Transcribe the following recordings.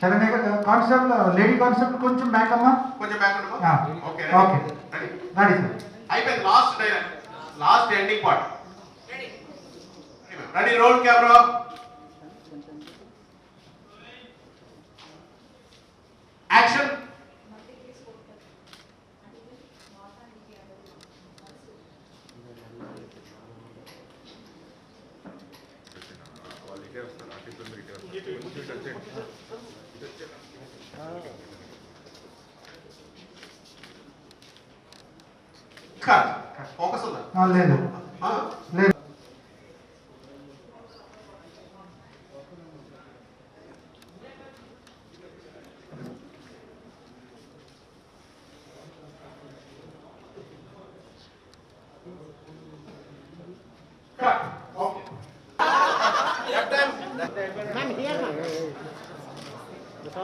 Saranya constable lady constable కొంచెం back అమ్మా, కొంచెం బ్యాక్ ఉండమ్మా. Okay okay ready sir. అయిపోయింది. Last dialogue, last ending part. Ready, roll camera. Action. Focus ఉందా? లేదు లేదు.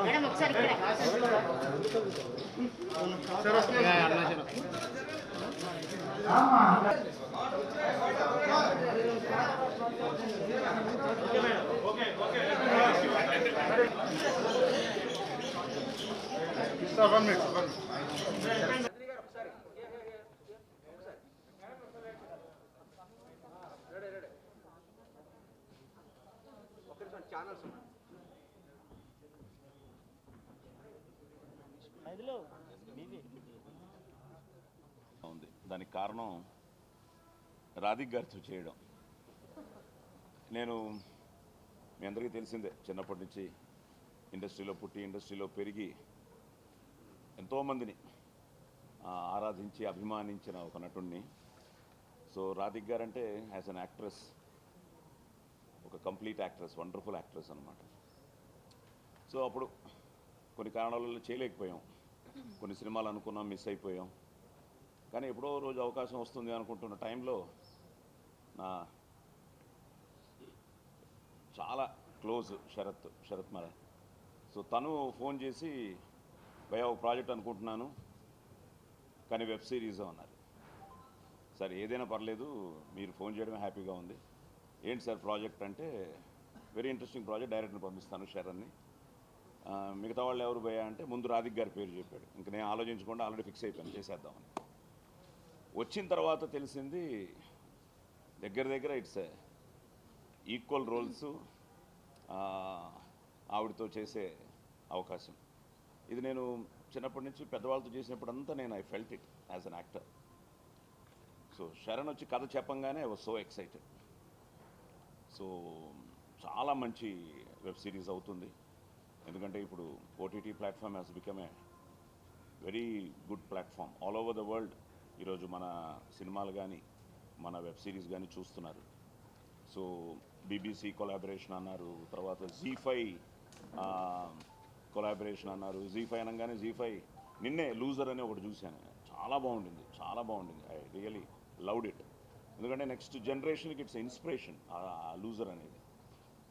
మేడం ఒకసారి ఉంది. దానికి కారణం రాధిక్ గారితో చేయడం. నేను మీ అందరికీ తెలిసిందే, చిన్నప్పటి నుంచి ఇండస్ట్రీలో పుట్టి ఇండస్ట్రీలో పెరిగి ఎంతోమందిని ఆరాధించి అభిమానించిన ఒక నటుడిని. సో రాధిక్ గారు అంటే యాజ్ అన్ యాక్ట్రెస్ ఒక కంప్లీట్ యాక్ట్రెస్, వండర్ఫుల్ యాక్ట్రెస్ అనమాట. సో అప్పుడు కొన్ని కారణాలలో చేయలేకపోయాం, కొన్ని సినిమాలు అనుకున్నాం, మిస్ అయిపోయాం. కానీ ఎప్పుడో రోజు అవకాశం వస్తుంది అనుకుంటున్న టైంలో నా చాలా క్లోజ్ శరత్ మర. సో తను ఫోన్ చేసి, భయ్యా ఒక ప్రాజెక్ట్ అనుకుంటున్నాను కానీ వెబ్ సిరీస్ అన్నారు. సరే ఏదైనా పర్లేదు, మీరు ఫోన్ చేయడమే హ్యాపీగా ఉంది. ఏంటి సార్ ప్రాజెక్ట్ అంటే, వెరీ ఇంట్రెస్టింగ్ ప్రాజెక్ట్, డైరెక్ట్ని పంపిస్తాను శరణ్ని. మిగతా వాళ్ళు ఎవరు భయ్యా అంటే ముందు రాధిక్ గారి పేరు చెప్పాడు. ఇంక నేను ఆలోచించకుండా ఆల్రెడీ ఫిక్స్ అయిపోయాను చేసేద్దామని. వచ్చిన తర్వాత తెలిసింది దగ్గర ఇట్స్ ఈక్వల్ రోల్స్ ఆవిడతో చేసే అవకాశం. ఇది నేను చిన్నప్పటి నుంచి పెద్దవాళ్ళతో చేసినప్పుడంతా నేను I felt it as an actor. So Sharan వచ్చి కథ చెప్పంగానే I was so excited. So చాలా మంచి వెబ్ సిరీస్ అవుతుంది. ఎందుకంటే ఇప్పుడు OTT platform has become a very good platform all over the world. ఈరోజు మన సినిమాలు కానీ మన వెబ్ సిరీస్ కానీ చూస్తున్నారు. సో బీబీసీ కొలాబరేషన్ అన్నారు, తర్వాత జీ5 కొలాబరేషన్ అన్నారు. జీ5 అనగానే జీ5 నిన్నే లూజర్ అని ఒకటి చూశాను, చాలా బాగుండింది. I really loved it. ఎందుకంటే నెక్స్ట్ జనరేషన్కి ఇట్స్ ఇన్స్పిరేషన్ లూజర్ అనేది.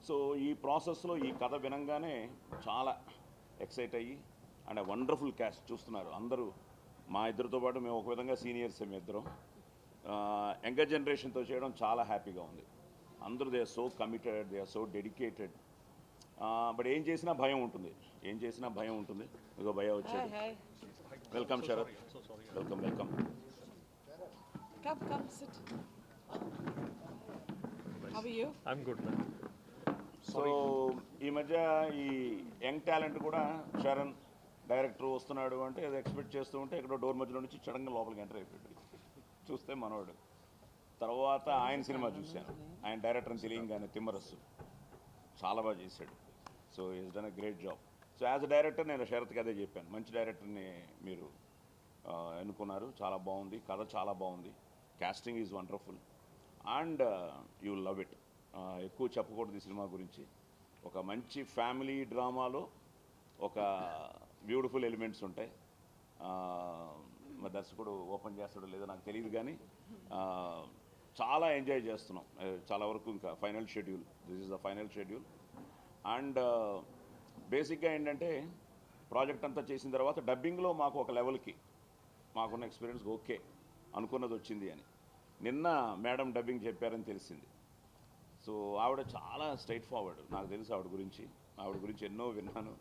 సో ఈ ప్రాసెస్లో ఈ కథ వినంగానే చాలా ఎక్సైట్ అయ్యి, అండ్ వండర్ఫుల్ క్యాస్ట్ చూస్తున్నారు అందరూ. మా ఇద్దరితో పాటు మేము ఒక విధంగా సీనియర్స్ మేము ఇద్దరం. యంగర్ జనరేషన్తో చేయడం చాలా హ్యాపీగా ఉంది. అందరూ they are so committed, they are so dedicated. But ఏం చేసినా భయం ఉంటుంది. ఇదిగో భయ వచ్చాడు. Welcome Sharath, welcome. Come, sit. How are you? I'm good, man. So ఈ మధ్య ఈ యంగ్ టాలెంట్ కూడా శరణ్ డైరెక్టర్ వస్తున్నాడు అంటే అది ఎక్స్పెక్ట్ చేస్తూ ఉంటే ఎక్కడో డోర్ మధ్యలో నుంచి సడన్గా లోపలికి ఎంటర్ అయిపోయాడు. చూస్తే మనోడు. తర్వాత ఆయన సినిమా చూశాను, ఆయన డైరెక్టర్ అని తెలియగానే తిమ్మరస్సు చాలా బాగా చేశాడు. So is done a great job. So as a director నేను శరత్కి అదే చెప్పాను, మంచి డైరెక్టర్ని మీరు ఎన్నుకున్నారు, చాలా బాగుంది, కథ చాలా బాగుంది, casting is wonderful and you will love it. ఎక్కువ చెప్పకూడదు ఈ సినిమా గురించి. ఒక మంచి ఫ్యామిలీ డ్రామాలో ఒక బ్యూటిఫుల్ ఎలిమెంట్స్ ఉంటాయి. మా దర్శకుడు ఓపెన్ చేస్తాడో లేదో నాకు తెలియదు, కానీ చాలా ఎంజాయ్ చేస్తున్నాం. చాలా వరకు ఇంకా final schedule, this is the final schedule. And బేసిక్గా ఏంటంటే ప్రాజెక్ట్ అంతా చేసిన తర్వాత డబ్బింగ్లో మాకు ఒక లెవెల్కి మాకున్న ఎక్స్పీరియన్స్ ఓకే అనుకున్నది వచ్చింది అని. నిన్న మేడం డబ్బింగ్ చెప్పారని తెలిసింది. సో ఆవిడ చాలా స్ట్రైట్ ఫార్వర్డ్, నాకు తెలుసు ఆవిడ గురించి ఎన్నో విన్నాను.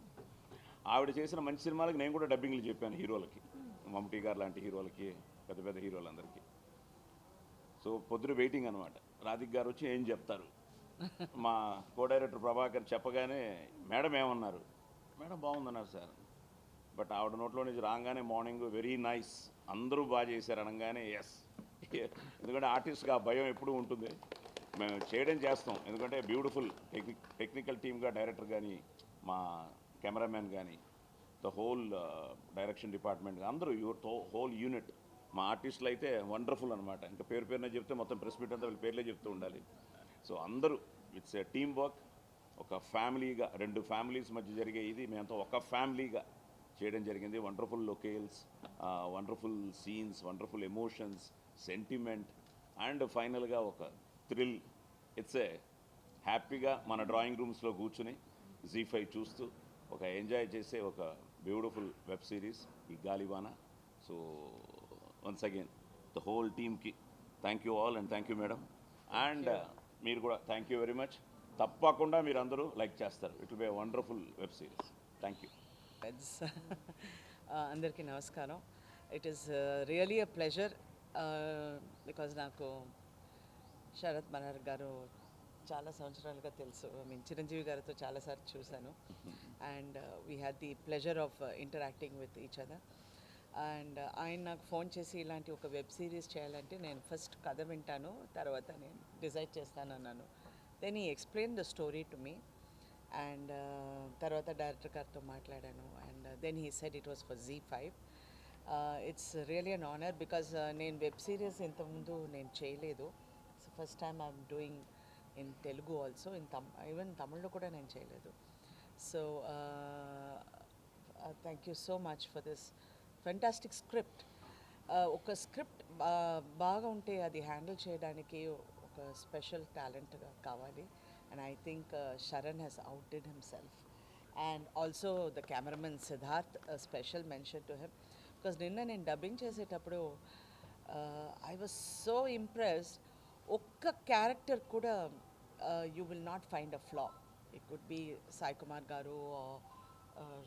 ఆవిడ చేసిన మంచి సినిమాలకి నేను కూడా డబ్బింగ్లు చెప్పాను హీరోలకి, మమ్ముటి గారు లాంటి హీరోలకి, పెద్ద పెద్ద హీరోలందరికీ. సో పొద్దున వెయిటింగ్ అనమాట, రాధిక్ గారు వచ్చి ఏం చెప్తారు. మా కో డైరెక్టర్ ప్రభాకర్ చెప్పగానే మేడం ఏమన్నారు, మేడం బాగుందన్నారు సార్. బట్ ఆవిడ నోట్లో నుంచి రాగానే మార్నింగ్ వెరీ నైస్, అందరూ బాగా చేశారు అనగానే ఎస్. ఎందుకంటే ఆర్టిస్ట్గా ఆ భయం ఎప్పుడూ ఉంటుంది. మేము చేయడం చేస్తాం, ఎందుకంటే బ్యూటిఫుల్ టెక్నికల్ టీమ్గా డైరెక్టర్ కానీ, మా కెమెరామ్యాన్ కానీ, ద హోల్ డైరెక్షన్ డిపార్ట్మెంట్ అందరూ హోల్ యూనిట్. మా ఆర్టిస్టులు అయితే వండర్ఫుల్ అనమాట. ఇంకా పేరు పేరునే చెప్తే మొత్తం ప్రెస్ మీట్ అంతా వీళ్ళ పేర్లే చెప్తూ ఉండాలి. సో అందరూ ఇట్స్ ఏ టీమ్ వర్క్. ఒక ఫ్యామిలీగా, రెండు ఫ్యామిలీస్ మధ్య జరిగే ఇది మేమంతా ఒక ఫ్యామిలీగా చేయడం జరిగింది. Wonderful locales, wonderful scenes, wonderful emotions, sentiment and ఫైనల్గా ఒక థ్రిల్. ఇట్స్ ఏ హ్యాపీగా మన డ్రాయింగ్ రూమ్స్లో కూర్చుని జీ5 చూస్తూ ఒక ఎంజాయ్ చేసే ఒక బ్యూటిఫుల్ వెబ్ సిరీస్ ఈ Gaali Vaana. So once again the whole టీమ్కి thank you all and thank you madam. And మీరు కూడా థ్యాంక్ యూ వెరీ మచ్. తప్పకుండా మీరు అందరూ లైక్ చేస్తారు. It will be a wonderful web series. Thank you. అందరికీ నమస్కారం. It is really a pleasure because నాకు శరత్ మనర్ గారు చాలా సంవత్సరాలుగా తెలుసు. చిరంజీవి గారితో చాలాసార్లు చూశాను. And we had the pleasure of interacting with each other. And ఆయన నాకు ఫోన్ చేసి ఇలాంటి ఒక వెబ్ సిరీస్ చేయాలంటే నేను ఫస్ట్ కథ వింటాను, తర్వాత నేను డిసైడ్ చేస్తానన్నాను. Then he explain the story to me. And తర్వాత డైరెక్టర్ గారితో మాట్లాడాను. And then he said it was for Zee five. It's really an honour because నేను వెబ్ సిరీస్ ఇంతకుముందు నేను చేయలేదు. So first time I'm doing in Telugu also, even తమిళ్లో కూడా నేను చేయలేదు. So thank you so much for this fantastic script. ఒక script బాగా ఉంటే అది హ్యాండిల్ చేయడానికి ఒక స్పెషల్ టాలెంట్ కావాలి. And I think Sharan has outdid himself. And also the cameraman Siddharth, a special mention to him. Because ninna nen dubbing chesetappudu I was so impressed. Okka character kuda you will not find a flaw. It could be Sai Kumar garu or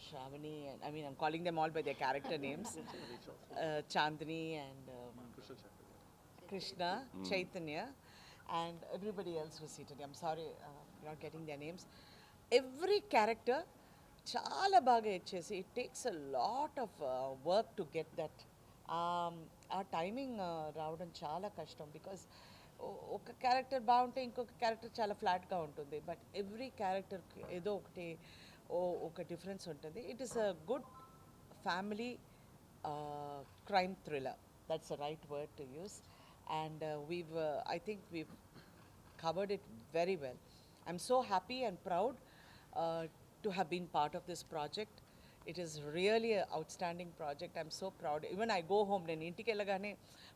Shravani, and I mean I'm calling them all by their character names. Chandni and Krishna, Chaitanya, and everybody else was seated. I'm sorry, not getting their names. Every character chala baga ichesi. It takes a lot of work to get that. Our timing రావడం చాలా కష్టం because ఒక character బాగుంటే ఇంకొక character చాలా ఫ్లాట్గా ఉంటుంది. But every క్యారెక్టర్కి ఏదో ఒక డిఫరెన్స్ ఉంటుంది. It is a good family crime thriller. That's the right word to use. And I think we've covered it very well. I'm so happy and proud to have been part of this project. It is really an outstanding project. I'm so proud. Even I go home, నేను ఇంటికి వెళ్ళగానే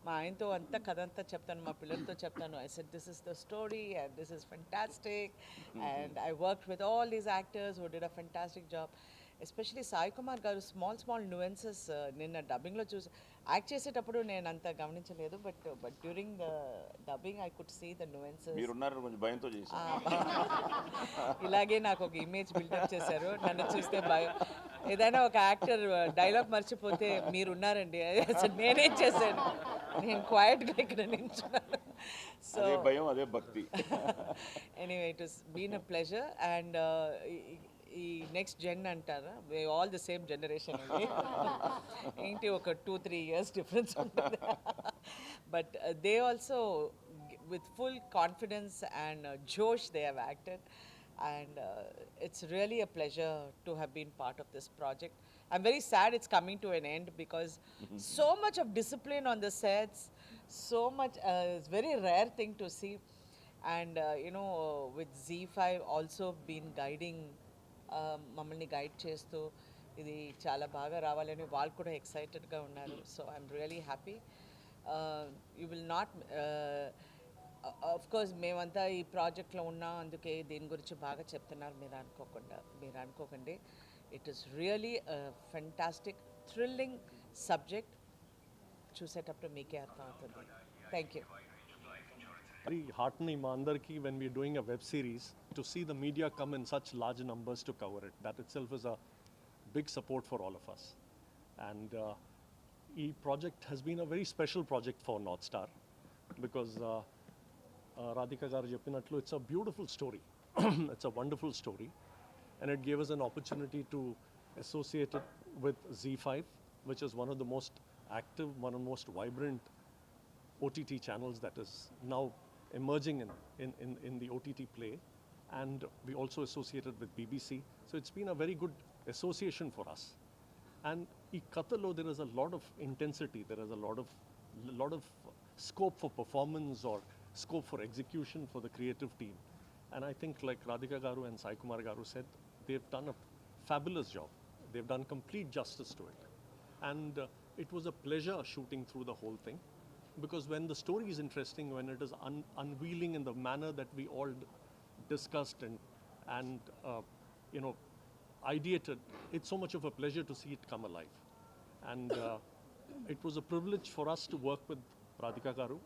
మా ఆయనతో అంతా కథ అంతా చెప్తాను, మా పిల్లలతో చెప్తాను. I said this is the story and this is fantastic. And I worked with all these actors who did a fantastic job. Especially Sai Kumar గారు స్మాల్ nuances నిన్న డబ్బింగ్లో చూసి యాక్ట్ చేసేటప్పుడు నేను అంత గమనించలేదు. But during the dubbing I could see the nuances. మీరున్నారు కొంచెం భయంతో చేసి ఇలాగే నాకు ఒక ఇమేజ్ బిల్డప్ చేశారు. నన్ను చూస్తే భయం. ఏదైనా ఒక యాక్టర్ డైలాగ్ మర్చిపోతే మీరున్నారండి, అసలు నేనేం చేశాను, నేను క్వైట్గా ఇక్కడ నించున్నాను. సో భయం, అదే భక్తి. Anyway it was been a pleasure. And ఈ నెక్స్ట్ జెన్ అంటారా, ఆల్ ద సేమ్ జనరేషన్ అండి. ఏంటి ఒక 2-3 years డిఫరెన్స్ ఉంటుంది. But they also with full confidence and జోష్ they have acted. And it's really a pleasure to have been part of this project. I'm very sad it's coming to an end because so much of discipline on the sets, so much, it's very rare thing to see. And with Z5 also been guiding, మమ్మల్ని guide చేస్తూ ఇది చాలా బాగా రావాలని వాళ్ళు కూడా ఎక్సైటెడ్గా ఉన్నారు. So I'm really happy. You will not of course మేమంతా ఈ ప్రాజెక్ట్లో ఉన్నాం, అందుకే దీని గురించి బాగా చెప్తున్నారు మీరు అనుకోకండి. It is really fantastic thrilling subject. చూసేటప్పుడు మీకే అర్థం అవుతుంది. Thank you. Very heartening ma andarki when we're doing a web series to see the media come in such large numbers to cover it. That itself is a big support for all of us. And project has been a very special project for North Star because Radhika garu cheppinatlu, it's a beautiful story. It's a wonderful story, and it gave us an opportunity to associate it with Z5, which is one of the most active, one of the most vibrant OTT channels that is now emerging in the OTT play, and we also associated with BBC. So it's been a very good association for us. And in Katalo, there is a lot of intensity, there is a lot of scope for performance or scope for execution for the creative team. And I think, like Radhika garu and Sai Kumar garu said, they've done a fabulous job. They've done complete justice to it. And it was a pleasure shooting through the whole thing, because when the story is interesting, when it is unveiling in the manner that we all discussed and ideated, it's so much of a pleasure to see it come alive. And it was a privilege for us to work with Radhika garu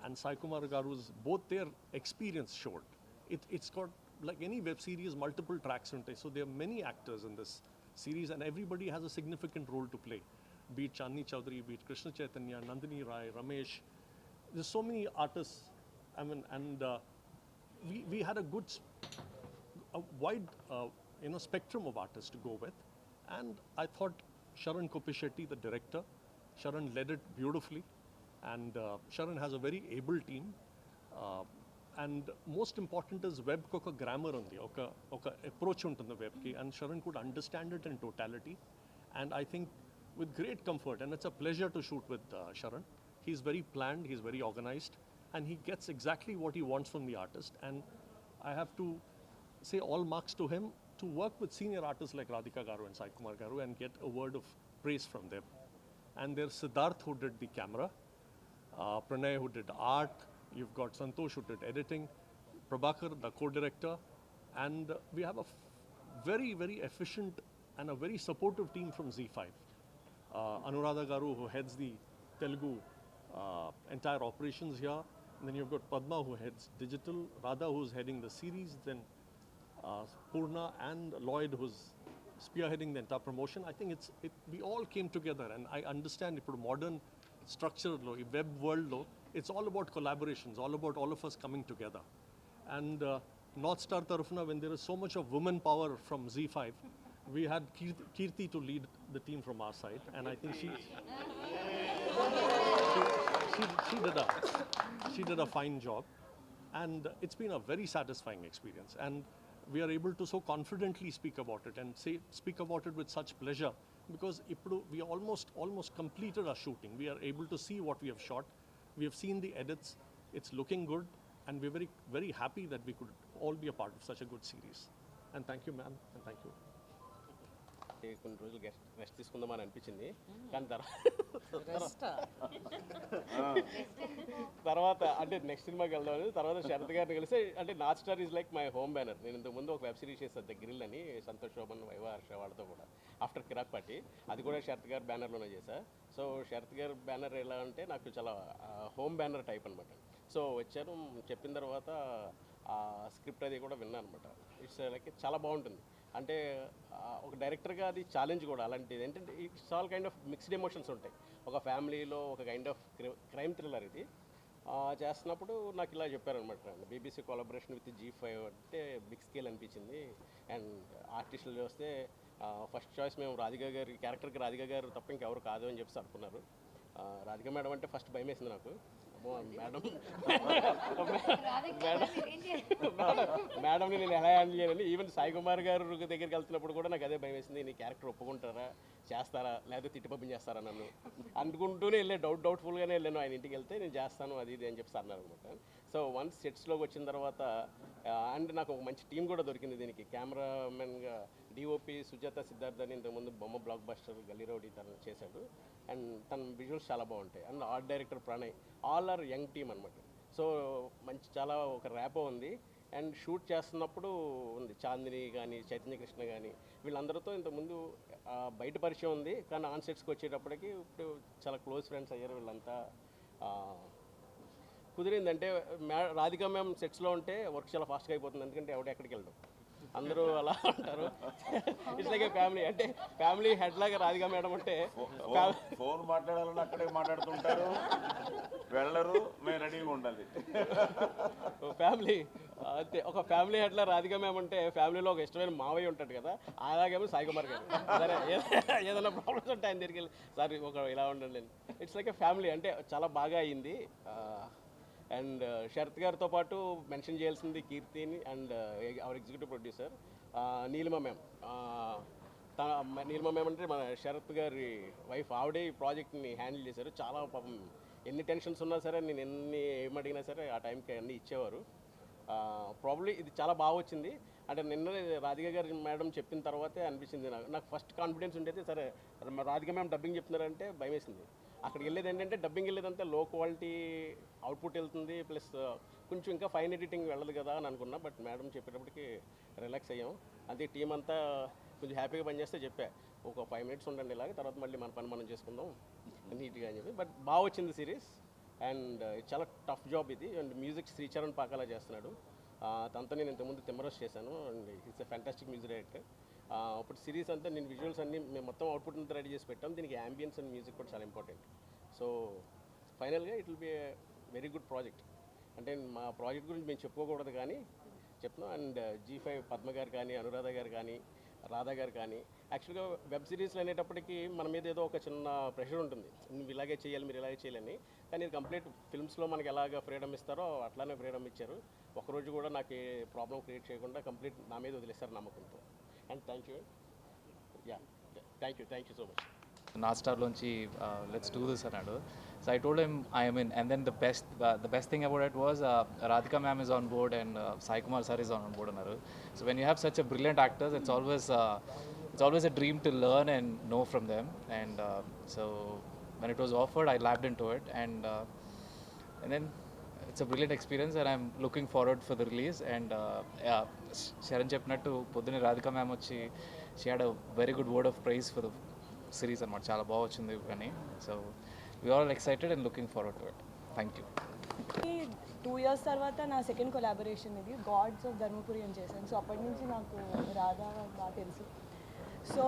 and Sai Kumar garu's, both their experience showed. It's got, like any web series, multiple tracks untai. So there are many actors in this series and everybody has a significant role to play. Be it Chandni Chowdhury, be it Krishna Chaitanya, Nandini Rai, Ramesh. There's so many artists. I mean, and we had a wide spectrum of artists to go with. And I thought Sharan Kopishetty, the director, Sharan led it beautifully. And Sharan has a very able team. And most important is web ko oka grammar undi, oka approach untundi web ki, and Sharan could understand it in totality. And I think with great comfort, and it's a pleasure to shoot with Sharan. He's very planned, he's very organized, and he gets exactly what he wants from the artist. And I have to say all marks to him to work with senior artists like Radhika garu and Sai Kumar garu and get a word of praise from them. And there's Siddharth who did the camera, Pranay who did art, you've got Santosh who did editing, Prabhakar, the co-director, and we have a very, very efficient and a very supportive team from Z5. Anuradha garu, who heads the Telugu entire operations here. And then you've got Padma, who heads digital, Radha, who's heading the series, then Purna and Lloyd, who's spearheading the entire promotion. I think we all came together, and I understand it for modern structure, web world, it's all about collaborations, all about all of us coming together. And North Star tarafuna, when there is so much of women power from Z5, we had Kirti to lead the team from our side, and I think she did a fine job, and it's been a very satisfying experience. And we are able to so confidently speak about it and speak about it with such pleasure, because we almost completed our shooting. We are able to see what we have shot. We have seen the edits. It's looking good, and we're very, very happy that we could all be a part of such a good series. And thank you, ma'am, and thank you. కొన్ని రోజులు rest తీసుకుందామని అనిపించింది, కానీ తర్వాత అంటే next సినిమాకి వెళ్దామని, తర్వాత శరత్ గారిని కలిసి, అంటే north star is like my home banner. నేను ఇంతకుముందు ఒక వెబ్ సిరీస్ చేస్తాను, ద గ్రిల్ అని, సంతోష్ శోభన్, వైవా హర్ష వాళ్ళతో కూడా, ఆఫ్టర్ కిరాక్ పార్టీ, అది కూడా శరత్ గారి బ్యానర్లోనే చేశా. సో శరత్ గారి బ్యానర్ ఎలా అంటే నాకు చాలా హోమ్ బ్యానర్ టైప్ అనమాట. సో వచ్చారు, చెప్పిన తర్వాత ఆ స్క్రిప్ట్ అది కూడా విన్నాను అనమాట. ఇట్స్ లైక్ చాలా బాగుంటుంది. అంటే ఒక డైరెక్టర్గా అది ఛాలెంజ్ కూడా అలాంటిది. ఏంటంటే it's all kind of mixed emotions ఉంటాయి. ఒక ఫ్యామిలీలో ఒక కైండ్ ఆఫ్ క్రైమ్ థ్రిల్లర్ ఇది చేస్తున్నప్పుడు నాకు ఇలా చెప్పారనమాట. బీబీసీ కొలాబరేషన్ విత్ G5 అంటే బిగ్ స్కేల్ అనిపించింది. అండ్ ఆర్టిస్టులు చూస్తే ఫస్ట్ చాయిస్ మేము రాధిక గారి క్యారెక్టర్కి రాధిక గారు తప్ప ఇంకెవరు కాదు అని చెప్పి అనుకున్నారు. రాధిక మేడం అంటే ఫస్ట్ భయం వేసింది నాకు. మేడంని నేను ఎలా హ్యాండిల్ చేయాలని. ఈవెన్ సాయి కుమార్ గారు దగ్గరికి వెళ్తున్నప్పుడు కూడా నాకు అదే భయం వేసింది. నీ క్యారెక్టర్ ఒప్పుకుంటారా, చేస్తారా, లేకపోతే తిట్టి పంపించేస్తారా నన్ను అనుకుంటూనే వెళ్ళే డౌట్ఫుల్గానే వెళ్ళాను. ఆయన ఇంటికి వెళ్తే నేను చేస్తాను అది ఇది అని చెప్పి అన్నారు అనమాట. సో వన్స్ సెట్స్లోకి వచ్చిన తర్వాత అండ్ నాకు ఒక మంచి టీం కూడా దొరికింది దీనికి. కెమెరామెన్గా డిఓపి సుజాత సిద్ధార్థ్ అని ఇంతకుముందు బొమ్మ బ్లాక్ బస్టర్ గల్లీరౌడీ తను చేశాడు. అండ్ తన విజువల్స్ చాలా బాగుంటాయి. And art director Pranay, all are young team అనమాట. సో మంచి చాలా ఒక ర్యాపో ఉంది. అండ్ షూట్ చేస్తున్నప్పుడు ఉంది చాందిని కానీ, చైతన్య కృష్ణ కానీ, వీళ్ళందరితో ఇంతకుముందు బయట పరిచయం ఉంది, కానీ ఆన్ సెట్స్కి వచ్చేటప్పటికి ఇప్పుడు చాలా క్లోజ్ ఫ్రెండ్స్ అయ్యారు. వీళ్ళంతా కుదిరిందంటే రాధిక మ్యామ్ సెట్స్లో ఉంటే వర్క్ చాలా ఫాస్ట్గా అయిపోతుంది, ఎందుకంటే ఎవడు ఎక్కడికి వెళ్ళడం. అందరూ అలా ఉంటారు. It's like A family. అంటే ఫ్యామిలీ హెడ్ లాగా రాధికా మేడం అంటే ఫోన్ మాట్లాడాలని అక్కడే మాట్లాడుతుంటారు, వెళ్ళరు, మేము రెడీగా ఉండాలి. ఫ్యామిలీ అంతే. ఒక ఫ్యామిలీ హెడ్లా రాధికా మ్యామ్ అంటే ఫ్యామిలీలో ఒక ఇష్టమైన మావయ్య ఉంటాడు కదా, అలాగేమో సాయి కుమార్ గారు. సరే ఏదైనా ప్రాబ్లమ్స్ ఉంటే ఆయన దగ్గరికి వెళ్ళి సార్ ఒక ఇలా ఉండండి. It's like A family. అంటే చాలా బాగా అయింది. అండ్ శరత్ గారితో పాటు మెన్షన్ చేయాల్సింది కీర్తిని and hour executive producer Neelima ma'am. Neelima ma'am అంటే మన శరత్ గారి వైఫ్. ఆవిడే ఈ ప్రాజెక్ట్ని హ్యాండిల్ చేశారు. చాలా పాపం ఎన్ని టెన్షన్స్ ఉన్నా సరే, నేను ఎన్ని ఏమడిగినా సరే ఆ టైంకి అన్నీ ఇచ్చేవారు. ప్రాబ్లీ ఇది చాలా బాగా వచ్చింది. అంటే నిన్న రాధిక గారి మేడం చెప్పిన తర్వాతే అనిపించింది నాకు ఫస్ట్ కాన్ఫిడెన్స్ ఉండేది. సరే రాధిక మ్యామ్ డబ్బింగ్ చెప్తున్నారంటే భయం వేసింది. అక్కడికి వెళ్ళేది ఏంటంటే డబ్బింగ్ వెళ్ళేదంటే లో క్వాలిటీ అవుట్పుట్ వెళ్తుంది, ప్లస్ కొంచెం ఇంకా ఫైన్ ఎడిటింగ్ వెళ్ళదు కదా అని అనుకున్నా. బట్ మేడం చెప్పేటప్పటికి రిలాక్స్ అయ్యాం. అదే టీం అంతా కొంచెం హ్యాపీగా పనిచేస్తే చెప్పా ఒక 5 minutes ఉండండి ఇలాగ, తర్వాత మళ్ళీ మన పని మనం చేసుకుందాం నీట్గా అని చెప్పి. బట్ బాగా వచ్చింది సిరీస్. అండ్ చాలా టఫ్ జాబ్ ఇది. అండ్ మ్యూజిక్ శ్రీచరణ్ పాకాలా చేస్తున్నాడు. తనతో నేను ఇంతకుముందు తిమ్మరస్ చేశాను. And it's a fantastic music director. ఇప్పుడు సిరీస్ అంతా నేను విజువల్స్ అన్నీ మేము మొత్తం అవుట్పుట్ అంతా రెడీ చేసి పెట్టాం. దీనికి యాంబియన్స్ అండ్ మ్యూజిక్ కూడా చాలా ఇంపార్టెంట్. సో ఫైనల్గా it will be A very good project. అంటే మా ప్రాజెక్ట్ గురించి మేము చెప్పుకోకూడదు కానీ చెప్తున్నాం. అండ్ G5 పద్మ గారు కానీ, అనురాధ గారు కానీ, రాధా గారు కానీ, యాక్చువల్గా వెబ్ సిరీస్లు అనేటప్పటికీ మన మీద ఏదో ఒక చిన్న ప్రెషర్ ఉంటుంది, నువ్వు ఇలాగే చేయాలి, మీరు ఇలాగే చేయాలని. కానీ ఇది కంప్లీట్ ఫిల్మ్స్లో మనకి ఎలాగ ఫ్రీడమ్ ఇస్తారో అట్లానే ఫ్రీడమ్ ఇచ్చారు. ఒకరోజు కూడా నాకు ఏ ప్రాబ్లం క్రియేట్ చేయకుండా కంప్లీట్ నా మీద వదిలేస్తారు నమ్మకంతో. And thank you. Yeah thank you so much. North Star loonchi let's do this anadu. So I told him I am in, and then the best thing about it was Radhika ma'am is on board and Sai Kumar sir is on board annaru. So when you have such a brilliant actors, it's always a dream to learn and know from them. And so when it was offered, I lapped into it, and then it's a brilliant experience, and I'm looking forward for the release. And Sharan cheppinattu poddune Radhika ma'am vachi she had a very good word of praise for the series అనమాట. చాలా బాగా వచ్చింది కానీ. So we're all excited and looking forward to it. Thank you. 2 years తర్వాత నా second collaboration ఇది Gods of Dharmapuri అని చేశాను. సో అప్పటి నుంచి నాకు రాధా బాగా తెలుసు. So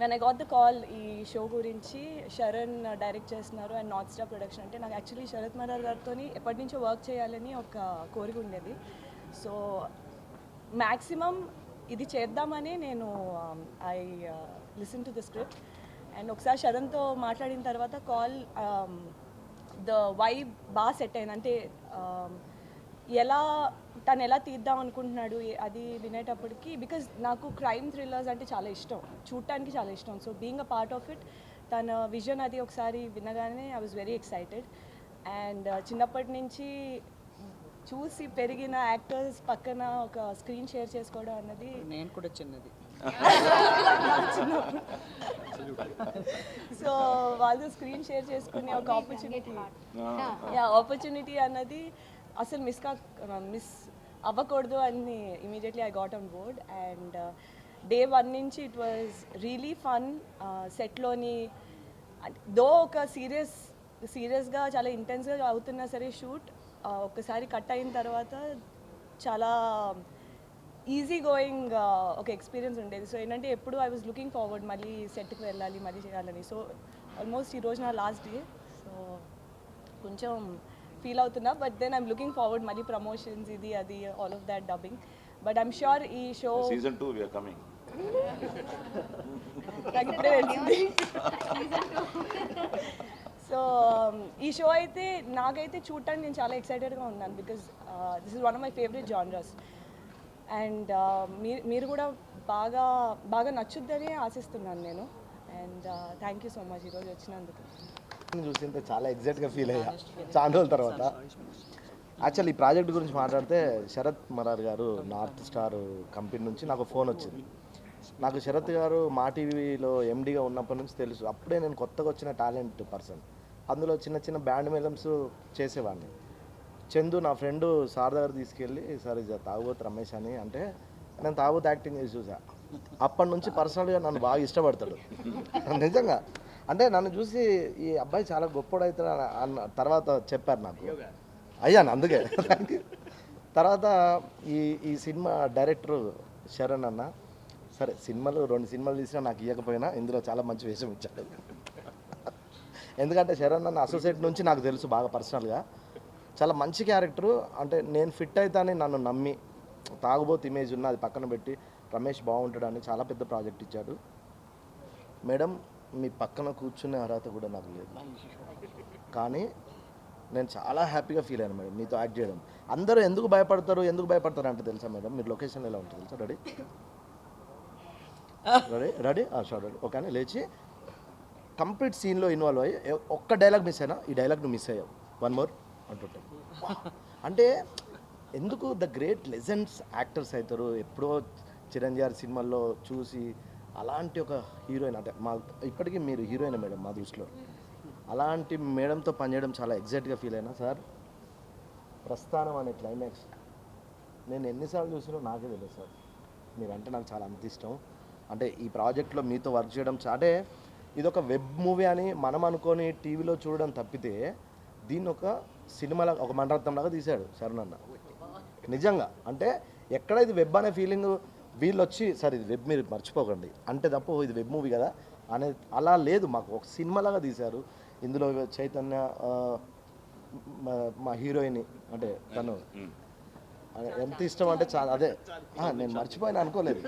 when I got the call ఈ షో గురించి, శరణ్ డైరెక్ట్ చేస్తున్నారు అండ్ నార్త్ స్టార్ ప్రొడక్షన్ అంటే, నాకు యాక్చువల్లీ శరత్ మరార్ గారితో ఎప్పటి నుంచో వర్క్ చేయాలని ఒక కోరిక ఉండేది. సో మ్యాక్సిమం ఇది చేద్దామని నేను I listen to the script. And ఒకసారి శరణ్తో మాట్లాడిన తర్వాత కాల్ ద వైబ్ బాగా సెట్ అయింది. అంటే తను ఎలా తీద్దాం అనుకుంటున్నాడు అది వినేటప్పటికి, బికాజ్ నాకు క్రైమ్ థ్రిల్లర్స్ అంటే చాలా ఇష్టం, చూడటానికి చాలా ఇష్టం. So being a part of it, తన విజన్ అది ఒకసారి వినగానే I was very excited. And చిన్నప్పటి నుంచి చూసి పెరిగిన యాక్టర్స్ పక్కన ఒక స్క్రీన్ షేర్ చేసుకోవడం అన్నది, నేను కూడా చిన్నది సో వాళ్ళు స్క్రీన్ షేర్ చేసుకునే ఒక ఆపర్చునిటీ అన్నది అసలు మిస్ అవ్వకూడదు అని immediately I got on board. And day 1 నుంచి ఇట్ వాజ్ రియలీ ఫన్. సెట్లోని దో ఒక సీరియస్గా చాలా ఇంటెన్స్గా అవుతున్నా సరే షూట్ ఒక్కసారి కట్ అయిన తర్వాత చాలా ఈజీ గోయింగ్ ఒక ఎక్స్పీరియన్స్ ఉండేది. సో ఏంటంటే ఎప్పుడు ఐ వాజ్ లుకింగ్ ఫార్వర్డ్ మళ్ళీ సెట్కి వెళ్ళాలి, మళ్ళీ చేయాలని. సో ఆల్మోస్ట్ ఈరోజు నా లాస్ట్ డే, సో కొంచెం ఫీల్ అవుతున్నా. But then I'm looking forward మళ్ళీ ప్రమోషన్స్ ఇది అది all of that dubbing. But I'm sure ఈ show season 2 we are coming. నాకు ఇప్పుడే తెలిసింది. సో ఈ షో అయితే నాకైతే చూడటానికి నేను చాలా ఎక్సైటెడ్గా ఉన్నాను, because this is one of my favourite genres. And మీరు కూడా బాగా నచ్చుద్దని ఆశిస్తున్నాను నేను. And thank you so much ఈరోజు వచ్చినందుకు. చూస్తుంటే చాలా ఎగ్జైట్గా ఫీల్ అయ్యా చాలా రోజుల తర్వాత. యాక్చువల్లీ ఈ ప్రాజెక్ట్ గురించి మాట్లాడితే శరత్ మరార్ గారు నార్త్ స్టార్ కంపెనీ నుంచి నాకు ఫోన్ వచ్చింది. నాకు శరత్ గారు మా టీవీలో ఎండీగా ఉన్నప్పటి నుంచి తెలుసు. అప్పుడే నేను కొత్తగా వచ్చిన టాలెంట్ పర్సన్. అందులో చిన్న చిన్న బ్యాండ్ మేళమ్స్ చేసేవాడిని. చందు నా ఫ్రెండు సార్ దగ్గర తీసుకెళ్ళి, సార్ ఇది తాగుబోతు రమేష్ అని అంటే, నేను తాగుబోతు యాక్టింగ్ చేసి చూసా. అప్పటి నుంచి పర్సనల్గా నన్ను బాగా ఇష్టపడతాడు నిజంగా. అంటే నన్ను చూసి ఈ అబ్బాయి చాలా గొప్పడవుతాడు అన్న తర్వాత చెప్పారు నాకు. అయ్యాను అందుకే. Thank you. తర్వాత ఈ ఈ సినిమా డైరెక్టర్ శరణ్ అన్న, సరే సినిమాలు 2 సినిమాలు తీసినా నాకు ఇవ్వకపోయినా ఇందులో చాలా మంచి వేషం ఇచ్చాడు. ఎందుకంటే శరణ్ అన్న అసోసియేట్ నుంచి నాకు తెలుసు బాగా పర్సనల్గా, చాలా మంచి క్యారెక్టరు. అంటే నేను ఫిట్ అవుతానని నన్ను నమ్మి, తాగుబోతు ఇమేజ్ ఉన్న అది పక్కన పెట్టి రమేష్ బాగుంటాడని చాలా పెద్ద ప్రాజెక్ట్ ఇచ్చాడు. మేడం మీ పక్కన కూర్చునే అర్హత కూడా నాకు లేదు, కానీ నేను చాలా హ్యాపీగా ఫీల్ అయ్యాను మేడం మీతో యాక్ట్ చేయడం. అందరూ ఎందుకు భయపడతారు అంటే తెలుసా మేడం, మీరు లొకేషన్ ఎలా ఉంటుంది తెలుసా? రెడీ షార్ట్ రెడీ ఓకే అని లేచి కంప్లీట్ సీన్లో ఇన్వాల్వ్ అయ్యి ఒక్క డైలాగ్ మిస్ అయినా ఈ డైలాగ్ నువ్వు మిస్ అయ్యావు, 1 more అంటుంటాం. అంటే ఎందుకు ద గ్రేట్ లెజెండ్స్ యాక్టర్స్ అవుతారు. ఎప్పుడో చిరంజీవి గారి సినిమాల్లో చూసి అలాంటి ఒక హీరోయిన్, అంటే మా ఇప్పటికీ మీరు హీరోయిన్ మేడం మా దృష్టిలో. అలాంటి మేడంతో పనిచేయడం చాలా ఎగ్జైట్గా ఫీల్ అయినా. సార్ ప్రస్థానం అనే క్లైమాక్స్ నేను ఎన్నిసార్లు చూసినా నాకే తెలియదు సార్, మీరంటే నాకు చాలా అంత ఇష్టం. అంటే ఈ ప్రాజెక్ట్లో మీతో వర్క్ చేయడం అంటే ఇదొక వెబ్ మూవీ అని మనం అనుకొని టీవీలో చూడడం తప్పితే దీన్ని ఒక సినిమాలో ఒక మణరత్నంలాగా తీశాడు శరణ్ అన్న నిజంగా. అంటే ఎక్కడ ఇది వెబ్ అనే ఫీలింగ్ వీళ్ళు వచ్చి సార్ ఇది వెబ్ మీరు మర్చిపోకండి అంటే తప్ప ఇది వెబ్ మూవీ కదా అనే అలా లేదు, మాకు ఒక సినిమాలాగా తీశారు. ఇందులో చైతన్య మా హీరోయిన్ అంటే తను ఎంత ఇష్టం అంటే చాలా, అదే నేను మర్చిపోయినా అనుకోలేదు.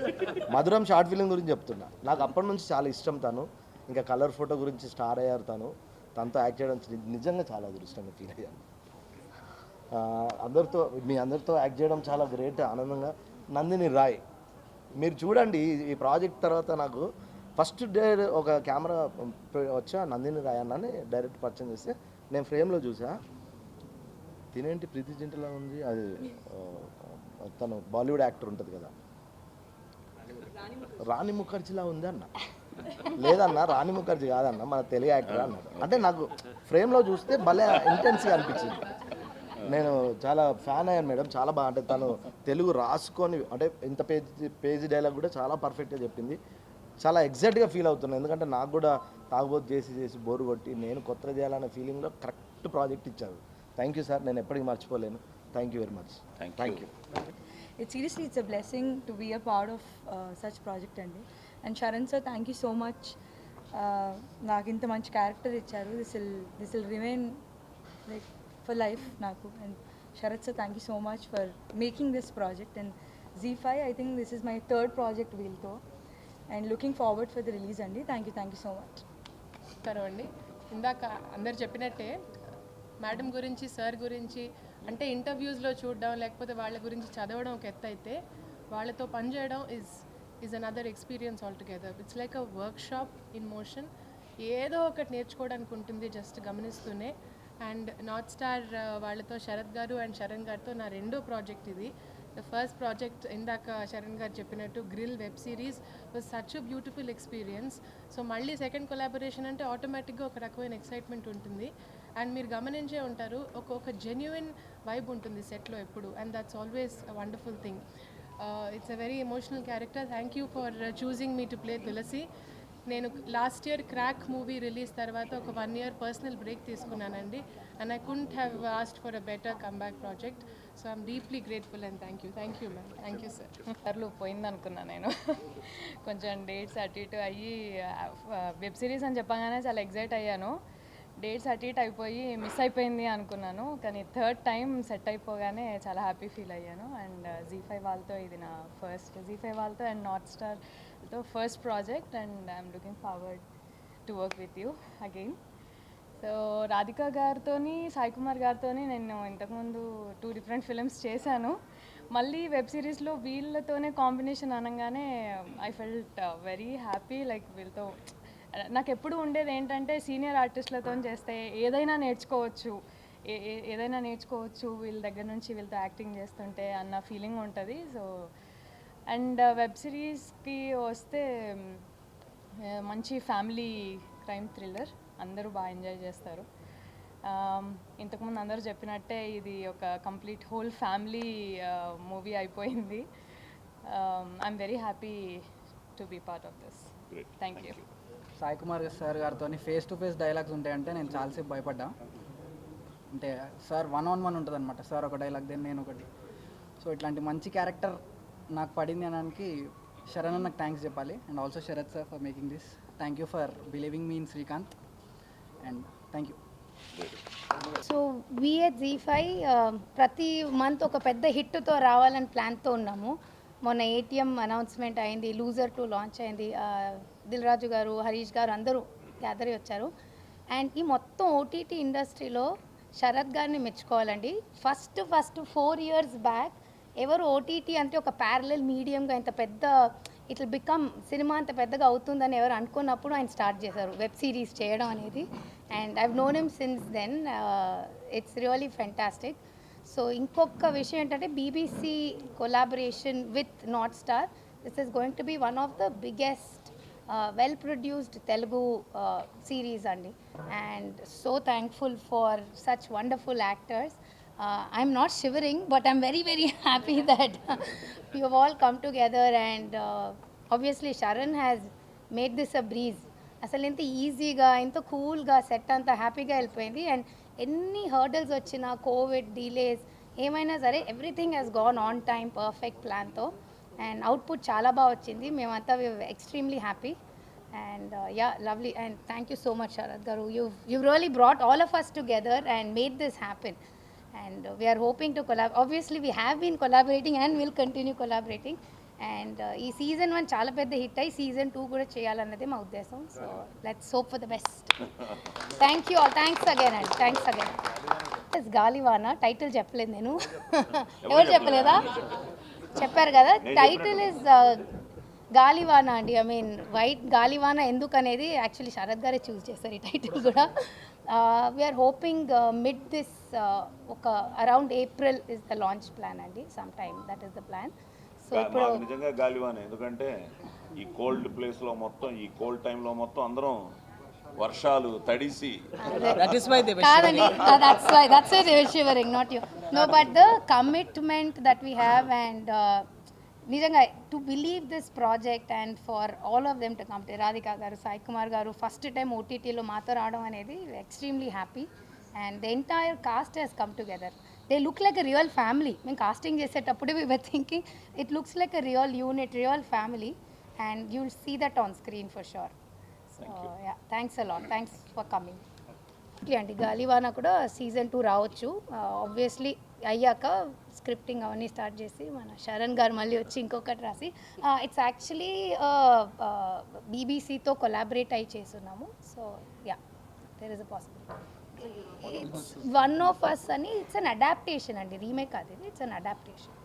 మధురం షార్ట్ ఫిలిం గురించి చెప్తున్నా, నాకు అప్పటి నుంచి చాలా ఇష్టం తను. ఇంకా కలర్ ఫోటో గురించి స్టార్ అయ్యారు తను, తనతో యాక్ట్ చేయడం నిజంగా చాలా అదృష్టంగా ఫీల్ అయ్యాను. మీ అందరితో యాక్ట్ చేయడం చాలా గ్రేట్, ఆనందంగా. నందిని రాయ్ మీరు చూడండి ఈ ప్రాజెక్ట్ తర్వాత నాకు ఫస్ట్ డే ఒక కెమెరా వచ్చా నందిని రాయ్ అన్నని డైరెక్ట్ పరిచయం చేస్తే నేను ఫ్రేమ్లో చూసా, తినేంటి ప్రీతి జింటలా ఉంది, అది తను బాలీవుడ్ యాక్టర్ ఉంటుంది కదా రాణి ముఖర్జీలా ఉంది అన్న. లేదన్న రాణి ముఖర్జీ కాదన్న మన తెలుగు యాక్టర్ అన్నాడు. అంటే నాకు ఫ్రేమ్లో చూస్తే భలే ఇంటెన్స్గా అనిపించింది. నేను చాలా ఫ్యాన్ అయ్యాను మేడం, చాలా బాగా. అంటే తను తెలుగు రాసుకొని అంటే ఇంత పేజీ డైలాగ్ కూడా చాలా పర్ఫెక్ట్గా చెప్పింది. చాలా ఎగ్జైట్గా ఫీల్ అవుతున్నాను, ఎందుకంటే నాకు కూడా తాగుబోతు చేసి బోరు కొట్టి నేను కొత్తగా చేయాలనే ఫీలింగ్లో కరెక్ట్ ప్రాజెక్ట్ ఇచ్చారు. థ్యాంక్ యూ సార్, నేను ఎప్పటికీ మర్చిపోలేను. Thank you very much. Thank you. It's a blessing to be a part of such project అండి. And Sharan sir, thank you so much. నాకు ఇంత మంచి క్యారెక్టర్ ఇచ్చారు. This will remain like for life నాకు. And Sharat sir, thank you so much for making this project. And Z5, I think this is my 3rd project వీళ్ళతో. And looking forward for the release అండి. Thank you so much. అండి ఇందాక అందరు చెప్పినట్టే madam గురించి sir గురించి అంటే ఇంటర్వ్యూస్లో చూడడం లేకపోతే వాళ్ళ గురించి చదవడం ఒక ఎత్తు అయితే వాళ్ళతో పనిచేయడం is another experience all together. It's like a work shop in motion. ఏదో ఒకటి నేర్చుకోవడానికి ఉంటుంది జస్ట్ గమనిస్తూనే. అండ్ నార్త్ స్టార్ వాళ్ళతో శరత్ గారు అండ్ శరణ్ గారితో నా 2వ ప్రాజెక్ట్ ఇది. ద ఫస్ట్ ప్రాజెక్ట్ ఇందాక శరణ్ గారు చెప్పినట్టు grill web series was such a beautiful experience. So మళ్ళీ సెకండ్ కొలాబరేషన్ అంటే ఆటోమేటిక్గా ఒక రకమైన ఎక్సైట్మెంట్ ఉంటుంది. అండ్ మీరు గమనించే ఉంటారు ఒక జెన్యున్ వైబ్ ఉంటుంది సెట్లో ఎప్పుడు. And that's always a wonderful thing. It's a very emotional character. Thank you for choosing me to play Tulasi. నేను last year crack movie release తర్వాత ఒక 1 year పర్సనల్ బ్రేక్ తీసుకున్నానండి. And I couldn't have asked for a better comeback project. So I'm deeply grateful and thank you ma'am. Thank you sir. సార్లు పోయింది అనుకున్నా నేను, కొంచెం dates అటు ఇటు అయ్యి వెబ్ సిరీస్ అని చెప్పగానే చాలా ఎగ్జైట్ అయ్యాను. డేట్స్ అటు ఇటు అయిపోయి మిస్ అయిపోయింది అనుకున్నాను, కానీ 3rd time సెట్ అయిపోగానే చాలా హ్యాపీ ఫీల్ అయ్యాను. అండ్ Z5 వాళ్ళతో ఇది నా ఫస్ట్, Z5 వాళ్ళతో అండ్ నార్త్ స్టార్తో first project. And I'm looking forward to work with you again. So Radhika గారితో సాయి కుమార్ గారితో నేను ఇంతకుముందు 2 different ఫిలిమ్స్ చేశాను. మళ్ళీ వెబ్ సిరీస్లో వీళ్ళతోనే కాంబినేషన్ అనగానే I felt very happy. Like వీళ్ళతో నాకు ఎప్పుడు ఉండేది ఏంటంటే సీనియర్ ఆర్టిస్టులతో చేస్తే ఏదైనా నేర్చుకోవచ్చు వీళ్ళ దగ్గర నుంచి వీళ్ళతో యాక్టింగ్ చేస్తుంటే అన్న ఫీలింగ్ ఉంటుంది. సో అండ్ వెబ్ సిరీస్కి వస్తే మంచి ఫ్యామిలీ క్రైమ్ థ్రిల్లర్, అందరూ బాగా ఎంజాయ్ చేస్తారు. ఇంతకుముందు అందరూ చెప్పినట్టే ఇది ఒక కంప్లీట్ హోల్ ఫ్యామిలీ మూవీ అయిపోయింది. I'm very happy to be part of this. Thank you. Sai Kumar sir గారితో ఫేస్ టు ఫేస్ డైలాగ్స్ ఉంటాయంటే నేను చాలాసేపు భయపడ్డా. అంటే సార్ 1-on-1 ఉంటుంది అనమాట. సార్ ఒక డైలాగ్, దెన్ నేను ఒకటి. సో ఇట్లాంటి మంచి క్యారెక్టర్ నాకు పడింది అనడానికి శరణ్ నాకు థ్యాంక్స్ చెప్పాలి. And also Sarath sir for making this. Thank you for believing me in Srikanth and thank you. So we at Zee five ప్రతి మంత్ ఒక పెద్ద హిట్తో రావాలని ప్లాన్తో ఉన్నాము. మొన్న ఏటీఎం అనౌన్స్మెంట్ అయింది, లూజర్ 2 లాంచ్ అయింది, దిల్ రాజు గారు, హరీష్ గారు అందరూ గ్యాదర్ అయ్యి వచ్చారు. అండ్ ఈ మొత్తం ఓటీటీ ఇండస్ట్రీలో శరత్ గారిని మెచ్చుకోవాలండి. ఫస్ట్ 4 years బ్యాక్ ఎవరు ఓటీటీ అంటే ఒక ప్యారలల్ మీడియంగా ఇంత పెద్ద ఇట్లా బికమ్ సినిమా అంత పెద్దగా అవుతుందని ఎవరు అనుకున్నప్పుడు ఆయన స్టార్ట్ చేశారు వెబ్ సిరీస్ చేయడం అనేది. And I've known him since then. It's really fantastic. So ఇంకొక విషయం ఏంటంటే BBC collaboration with North Star. This is going to be one of the biggest well produced Telugu series andi, and so thankful for such wonderful actors. I'm not shivering, but I'm very very happy that you have all come together, and obviously Sharan has made this a breeze. అసలు ఎంత ఈజీగా ఎంత కూల్గా set అంతా హ్యాపీగా వెళ్ళిపోయింది. And ఎన్ని hurdles వచ్చినా కోవిడ్ డిలేస్ ఏమైనా సరే everything has gone on time perfect ప్లాన్తో. అండ్ అవుట్పుట్ చాలా బాగా వచ్చింది. మేమంతా extremely happy and yeah lovely. And thank you so much Sarath గారు. You really brought all of us together and made this happen, and we are hoping to obviously we have been collaborating and will continue collaborating, and ఈ season 1 చాలా పెద్ద hit అయ్యి season 2 కూడా చేయాలన్నదే మా ఉద్దేశం. So let's hope for the best. Thank you all. Thanks again and thanks again. గాలి వాన title చెప్పలేదు నేను. ఎవరు చెప్పలేదా? చెప్పారు కదా. టైటిల్ ఇస్ గాలివాన అండి. ఐ మీన్ వైట్ గాలివాన ఎందుకు అనేది యాక్చువల్లీ శరత్ గారే చూస్ చేస్తారు ఈ టైటిల్ కూడా. వీఆర్ హోపింగ్ మిడ్ దిస్ ఒక around April is the launch plan అండి. Some time that is the plan. So ఇప్పుడు నిజంగా గాలివాన ఎందుకంటే ఈ కోల్డ్ ప్లేస్లో మొత్తం ఈ కోల్డ్ టైంలో మొత్తం అందరం వర్షాలు తడిసి కాదండి, that's why they were shivering, not you. No, but the commitment that we have, and నిజంగా to believe this project and for all of them to come to Radhika గారు, సాయి కుమార్ గారు ఫస్ట్ టైం ఓటీటీలో మాతో రావడం అనేది extremely happy. And the entire cast has come together. They look like a real family. మేము casting చేసేటప్పుడు we were thinking it looks like a real unit, real family, and you will see that on screen for sure. So yeah, thanks a lot. Thanks for coming. Okay అండి, గాలివాన కూడా season 2 రావచ్చు. Obviously అయ్యాక scripting అవన్నీ start చేసి మన శరణ్ గారు మళ్ళీ వచ్చి ఇంకొకటి రాసి ఇట్స్ యాక్చువల్లీ బీబీసీతో కొలాబరేట్ అయ్యి చేస్తున్నాము. So yeah, there is a possibility. It's one of us అని. ఇట్స్ అన్ అడాప్టేషన్ అండి, రీమేక్ కాదు ఇది. It's an adaptation.